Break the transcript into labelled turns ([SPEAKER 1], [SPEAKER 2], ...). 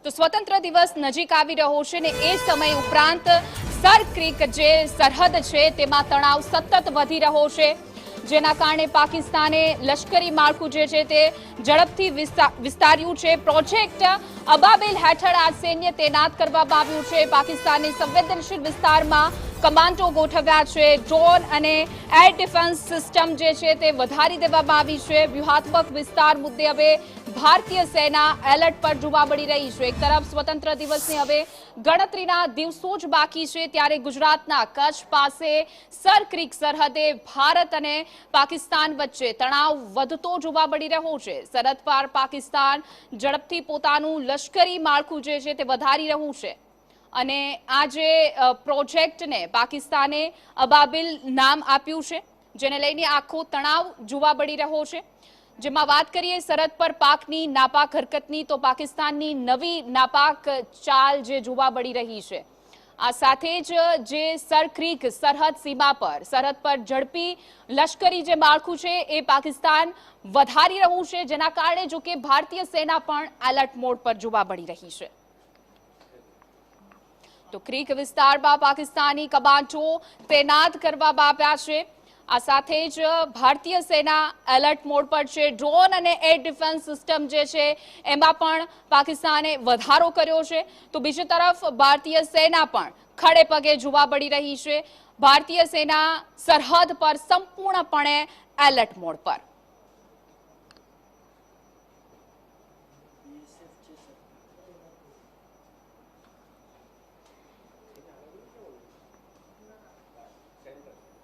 [SPEAKER 1] તો સ્વતંત્ર દિવસ નજીક આવી રહ્યો છે ને એ સમય ઉપરાંત સર ક્રીક જે સરહદ છે તેમાં તણાવ સતત વધી રહ્યો છે, જેના કારણે પાકિસ્તાને લશ્કરી માળખું જે છે તે ઝડપથી વિસ્તાર્યું છે। પ્રોજેક્ટ અબાબિલ હેઠળ આ સૈન્ય તૈનાત કરવામાં આવ્યું છે। પાકિસ્તાની સંવેદનશીલ વિસ્તારમાં કમાન્ડો ગોઠવ્યા છે। ડ્રોન અને એર ડિફેન્સ સિસ્ટમ જે છે તે વધારી દેવામાં આવી છે। વ્યૂહાત્મક વિસ્તાર મુદ્દે હવે ભારતીય સેના એલર્ટ પર જોવા મળી રહી છે। એક તરફ સ્વતંત્ર દિવસની હવે ગણતરીના દિવસો જ બાકી છે, ત્યારે ગુજરાતના કચ્છ પાસે સર ક્રીક સરહદે ભારત અને પાકિસ્તાન વચ્ચે તણાવ વધતો જોવા મળી રહ્યો છે। સરહદ પર પાકિસ્તાન ઝડપથી પોતાનું લશ્કરી માળખું જે છે તે વધારી રહ્યું છે અને આ જે પ્રોજેક્ટને પાકિસ્તાને અબાબિલ નામ આપ્યું છે, જેને લઈને આખો તણાવ જોવા મળી રહ્યો છે। જેમાં વાત કરીએ સરહદ પર પાકની નાપાક હરકતની, તો પાકિસ્તાનની નવી નાપાક ચાલ જે જોવા મળી રહી છે। આ સાથે જ જે સર ક્રીક સરહદ સીમા પર સરહદ પર ઝડપી લશ્કરી જે માળખું છે એ પાકિસ્તાન વધારી રહ્યું છે, જેના કારણે જો કે ભારતીય સેના પણ એલર્ટ મોડ પર જોવા મળી રહી છે। તો ક્રીક વિસ્તારમાં પાકિસ્તાની કમાન્ડો તૈનાત કરવામાં આવ્યા છે। આ સાથે જ ભારતીય સેના એલર્ટ મોડ પર છે। ડ્રોન અને એર ડિફેન્સ સિસ્ટમ જે છે એમાં પણ પાકિસ્તાને વધારો કર્યો છે, તો બીજી તરફ ભારતીય સેના પણ ખડે પગે જોવા મળી રહી છે। ભારતીય સેના સરહદ પર સંપૂર્ણપણે એલર્ટ મોડ પર।